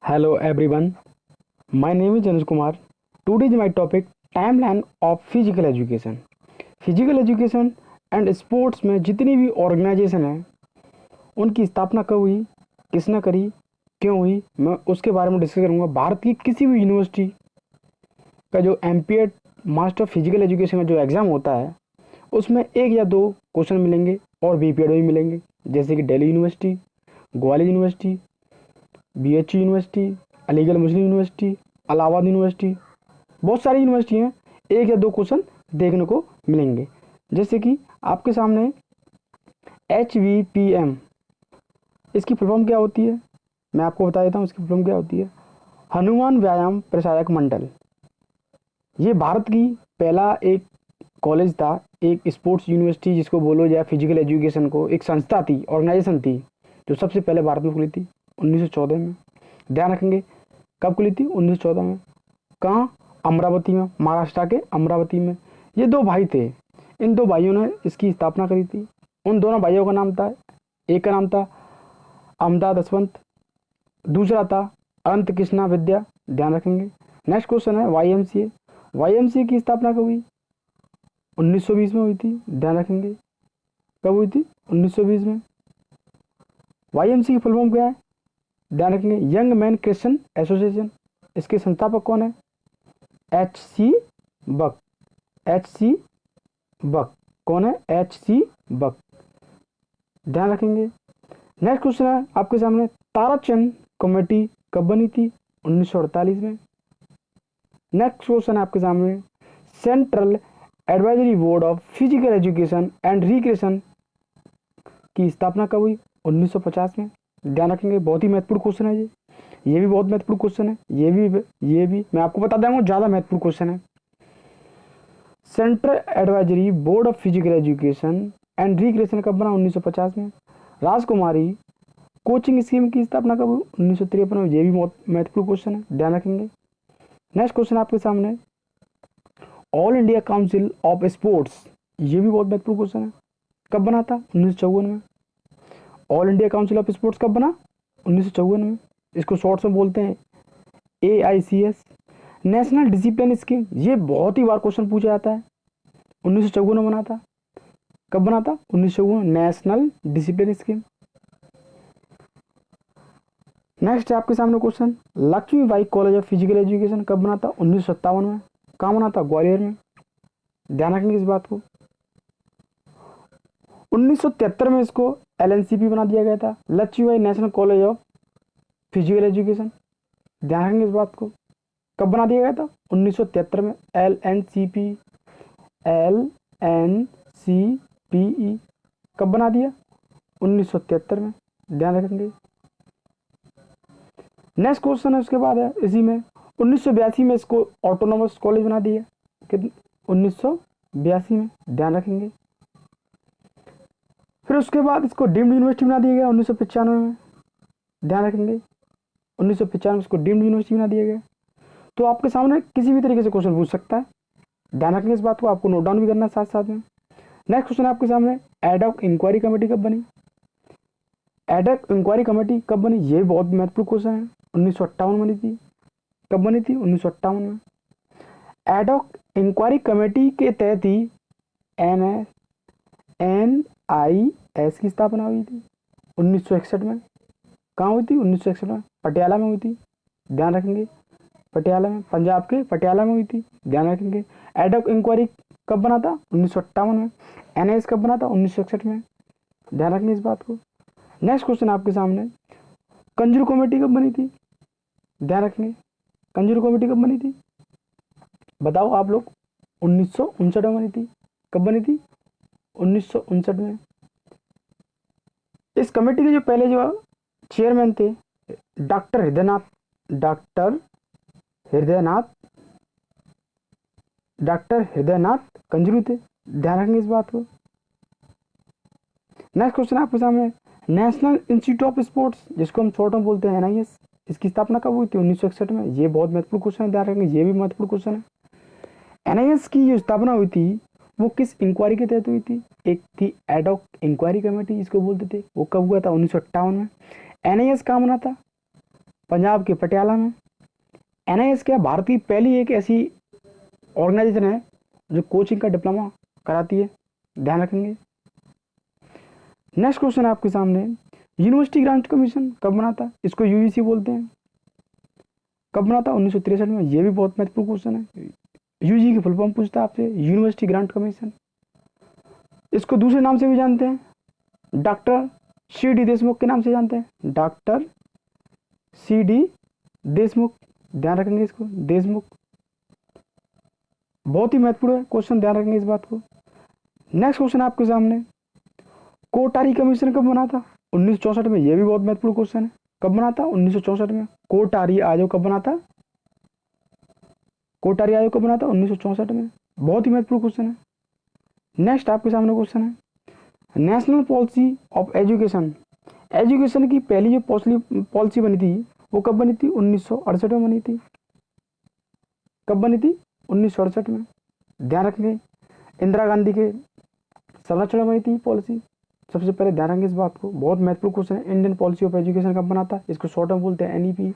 Hello everyone, my name is Janush Kumar. Today is my topic timeline of physical education. Physical education and sports में जितनी भी organisation है उनकी स्थापना कब हुई, किसने करी, क्यों हुई, मैं उसके बारे में डिस्कस करूँगा। भारत की किसी भी यूनिवर्सिटी का जो एमपीएड मास्टर फिजिकल एजुकेशन का जो एग्ज़ाम होता है उसमें एक या दो क्वेश्चन मिलेंगे और बीपीएड भी मिलेंगे, जैसे कि Delhi university, Gwalior university, BHU university, Aligarh Muslim university, Allahabad university, बहुत सारी यूनिवर्सिटी हैं। एक या दो क्वेश्चन देखने को मिलेंगे, जैसे कि आपके सामने HVPM, इसकी फुल फॉर्म क्या होती है मैं आपको बता देता हूँ। इसकी फुल फॉर्म क्या होती है, हनुमान व्यायाम प्रसारक मंडल। ये भारत की पहला एक कॉलेज था, एक स्पोर्ट्स यूनिवर्सिटी जिसको बोलो या फिजिकल एजुकेशन को, एक संस्था थी, ऑर्गेनाइजेशन थी, जो सबसे पहले भारत में खुली थी 1914 में। ध्यान रखेंगे कब खुली थी, 1914 में। कहाँ, अमरावती में, महाराष्ट्र के अमरावती में। ये दो भाई थे, इन दो भाइयों ने इसकी स्थापना करी थी। उन दोनों भाइयों का नाम था, एक का नाम था अहमदाद यशवंत, दूसरा था अनंत कृष्णा विद्या। ध्यान रखेंगे। नेक्स्ट क्वेश्चन है YMCA। YMCA की स्थापना कब हुई, 1920 में हुई थी। ध्यान रखेंगे कब हुई थी, 1920 में। YMCA की फुल फॉर्म क्या है, ध्यान रखेंगे, यंग मैन क्रिश्चियन एसोसिएशन। इसके संस्थापक कौन है, HC बक। HC बक कौन है, HC बक। ध्यान रखेंगे। नेक्स्ट क्वेश्चन है आपके सामने, ताराचंद कमेटी कब बनी थी, 1948 में। नेक्स्ट क्वेश्चन है आपके सामने, central advisory board of physical education and recreation की स्थापना कब हुई, 1950 में। ध्यान रखेंगे, बहुत ही महत्वपूर्ण क्वेश्चन है ये भी बहुत महत्वपूर्ण क्वेश्चन है। ये भी मैं आपको बता दूंगा, ज़्यादा महत्वपूर्ण क्वेश्चन है। Central advisory board of physical education and recreation कब बना, 1950 में। राजकुमारी कोचिंग स्कीम की स्थापना कब हुई, 1953 में। ये भी बहुत महत्वपूर्ण क्वेश्चन है, ध्यान रखेंगे। नेक्स्ट क्वेश्चन आपके सामने, all India council of sports, ये भी बहुत महत्वपूर्ण क्वेश्चन है, कब बना था, 1954 में। All India council of sports कब बना, 1954 में। इसको शॉर्ट्स में बोलते हैं AICS। नेशनल डिसिप्लिन स्कीम, ये बहुत ही बार क्वेश्चन पूछा जाता है, 1954 में बना था। कब बना था, 1954, नेशनल डिसिप्लिन स्कीम। नेक्स्ट है आपके सामने question, Lakshmibai college of physical education कब बना था, 1957 में। कहाँ बना था, ग्वालियर में। ध्यान रखेंगे इस बात को। 1973 में इसको LNCP बना दिया गया था, Lakshmibai national college of physical education. ध्यान रखेंगे इस बात को, कब बना दिया गया था, 1973 में। LNCP कब बना दिया, 1973 में। ध्यान रखेंगे। नेक्स्ट क्वेश्चन है उसके बाद है इसी में, 1982 में इसको ऑटोनोमस कॉलेज बना दिया, 1982 में। ध्यान रखेंगे। फिर उसके बाद इसको डीम्ड यूनिवर्सिटी बना दिया गया 1995 में। ध्यान रखेंगे, 1995 में इसको डीम्ड यूनिवर्सिटी बना दिया गया। तो आपके सामने किसी भी तरीके से क्वेश्चन पूछ सकता है, ध्यान रखेंगे इस बात को, आपको नोट डाउन भी करना है साथ साथ में। नेक्स्ट क्वेश्चन आपके सामने, एडॉक इंक्वायरी कमेटी कब बनी। एडॉक इंक्वायरी कमेटी कब बनी, ये बहुत महत्वपूर्ण क्वेश्चन है, 1958 बनी थी। कब बनी थी, 1958 में। एडॉक इंक्वायरी कमेटी के तहत ही NIS की स्थापना हुई थी 1961 में। कहाँ हुई थी, 1961 में, पटियाला में हुई थी। ध्यान रखेंगे, पटियाला में, पंजाब के पटियाला में हुई थी। ध्यान रखेंगे। एडॉक इंक्वायरी कब बना था, 1958 में। NIS कब बना था, 1961 में। ध्यान रखेंगे इस बात को। नेक्स्ट क्वेश्चन आपके सामने, कंजूर कमेटी कब बनी थी। ध्यान रखेंगे, कंजूर कमेटी कब बनी थी, बताओ आप लोग, 1959 में बनी थी। कब बनी थी, 1959 में। इस कमेटी के जो पहले जो चेयरमैन थे, डॉक्टर हृदयनाथ डॉक्टर हृदयनाथ कंजरू थे। ध्यान रखेंगे इस बात को। नेक्स्ट क्वेश्चन आपके सामने, नेशनल इंस्टीट्यूट ऑफ स्पोर्ट्स, जिसको हम शॉर्ट में बोलते हैं NIS, इसकी स्थापना कब हुई थी, 1961 में। ये बहुत महत्वपूर्ण क्वेश्चन है, ध्यान रखेंगे, ये भी महत्वपूर्ण क्वेश्चन है। NIS की जो स्थापना हुई थी वो किस इंक्वायरी के तहत हुई थी, एक थी एडॉक इंक्वायरी कमेटी जिसको बोलते थे, वो कब हुआ था, 1958 में। NIS कहाँ बना था, पंजाब के पटियाला में। NIS क्या भारत की पहली एक ऐसी ऑर्गेनाइजेशन है जो कोचिंग का डिप्लोमा कराती है, ध्यान रखेंगे। नेक्स्ट क्वेश्चन आपके सामने, यूनिवर्सिटी ग्रांट कमीशन कब बना था? इसको UGC बोलते हैं। कब बना था? 1963 में। ये भी बहुत महत्वपूर्ण क्वेश्चन है, UGC की फुल फॉर्म पूछता है आपसे, यूनिवर्सिटी ग्रांट कमीशन। इसको दूसरे नाम से भी जानते हैं, डॉक्टर CD देशमुख के नाम से जानते हैं, डॉक्टर CD देशमुख, ध्यान रखेंगे इसको, देशमुख। बहुत ही महत्वपूर्ण क्वेश्चन, ध्यान रखेंगे इस बात को। नेक्स्ट क्वेश्चन आपके सामने, कोटारी कमीशन कब बना था? 1964 में। यह भी बहुत महत्वपूर्ण क्वेश्चन है, कब बना था? 1964 में। कोटारी आयोग कब बना था? कोटारी आयोग कब बना था? 1964 में। बहुत ही महत्वपूर्ण क्वेश्चन है। नेक्स्ट आपके सामने क्वेश्चन है, national policy of education, education की पहली जो पॉलिसी बनी थी वो कब बनी थी? 1968 में बनी थी। कब बनी थी? 1968 में, ध्यान रखेंगे। इंदिरा गांधी के संरक्षण में बनी थी पॉलिसी, सबसे पहले ध्यान रखेंगे इस बात को, बहुत महत्वपूर्ण क्वेश्चन है। इंडियन पॉलिसी ऑफ एजुकेशन कब बना था? इसको शॉर्ट में बोलते हैं NEP,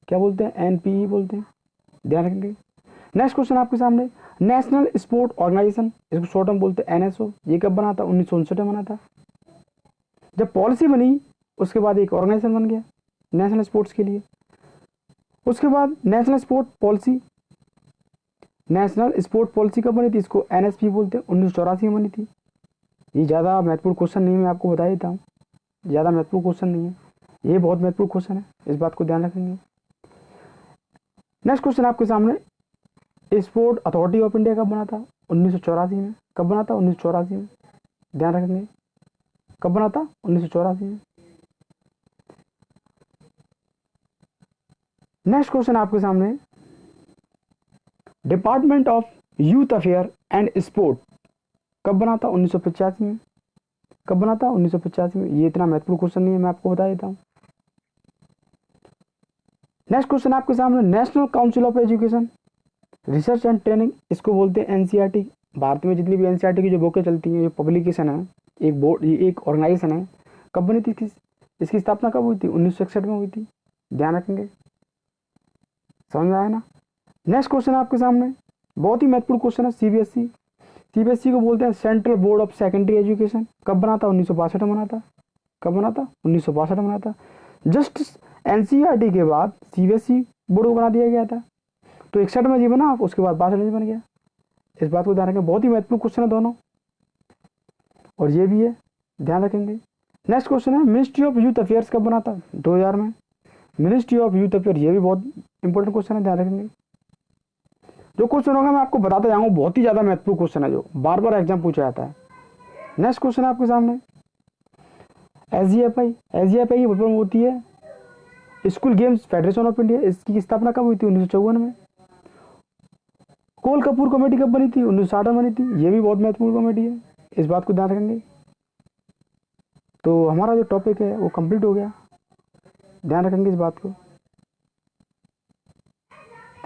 क्या बोलते हैं? NPE बोलते हैं, ध्यान रखेंगे। नेक्स्ट क्वेश्चन आपके सामने, नेशनल स्पोर्ट ऑर्गेनाइजेशन, इसको शॉर्ट में बोलते हैं NSO, ये कब बना था? 1959 में बना था। जब पॉलिसी बनी उसके बाद एक ऑर्गेनाइजेशन बन गया नेशनल स्पोर्ट्स के लिए। उसके बाद national sport policy, national sport policy कब बनी थी? इसको NSP बोलते हैं, 1984 में बनी थी। ये ज़्यादा महत्वपूर्ण क्वेश्चन नहीं, मैं आपको बता देता हूँ, ज़्यादा महत्वपूर्ण क्वेश्चन नहीं है, ये बहुत महत्वपूर्ण क्वेश्चन है, इस बात को ध्यान रखेंगे। नेक्स्ट क्वेश्चन आपके सामने, स्पोर्ट अथॉरिटी ऑफ इंडिया कब बना था? 1984 में। कब बना था? 1984 में, ध्यान रखेंगे, कब बना था? 1984 में। नेक्स्ट क्वेश्चन आपके सामने, department of youth affair and sport कब बना था? 1985 में। कब बना था? 1985 में। ये इतना महत्वपूर्ण क्वेश्चन नहीं है, मैं आपको बता देता हूँ। नेक्स्ट क्वेश्चन आपके सामने, national council of education research and training, इसको बोलते हैं NCERT। भारत में जितनी भी NCERT की जो बुकें चलती हैं, ये पब्लिकेशन है, एक बोर्ड, ये एक ऑर्गेनाइजेशन है। कब बनी थी? इसकी स्थापना कब हुई थी? 1961 में हुई थी, ध्यान रखेंगे, समझ में आया ना। नेक्स्ट क्वेश्चन आपके सामने, बहुत ही महत्वपूर्ण क्वेश्चन है, CBSE को बोलते हैं central board of secondary education. कब बना था? 1962 में बना था। कब बना था? 1962 में बना था। जस्ट NCERT के बाद CBSE बोर्ड को बना दिया गया था, तो 61 में जी बना, उसके बाद 62 में बन गया, इस बात को ध्यान रखें। बहुत ही महत्वपूर्ण क्वेश्चन है दोनों, और ये भी है, ध्यान रखेंगे। नेक्स्ट क्वेश्चन है, मिनिस्ट्री ऑफ यूथ अफेयर्स कब बना था? 2000 में। मिनिस्ट्री ऑफ यूथ अफेयर, ये भी बहुत इंपॉर्टेंट क्वेश्चन है, ध्यान रखेंगे। जो क्वेश्चन होगा मैं आपको बताता जाऊंगा, बहुत ही ज्यादा महत्वपूर्ण क्वेश्चन है जो बार बार एग्जाम पूछा जाता है। नेक्स्ट क्वेश्चन है आपके सामने, SGFI की फुल होती है school games federation of India. इसकी स्थापना कब हुई थी? 1954 में। कोल कपूर कमेटी कब बनी थी? 1960 में बनी थी, ये भी बहुत महत्वपूर्ण कमेटी है, इस बात को ध्यान रखेंगे। तो हमारा जो टॉपिक है वो कंप्लीट हो गया, ध्यान रखेंगे इस बात को।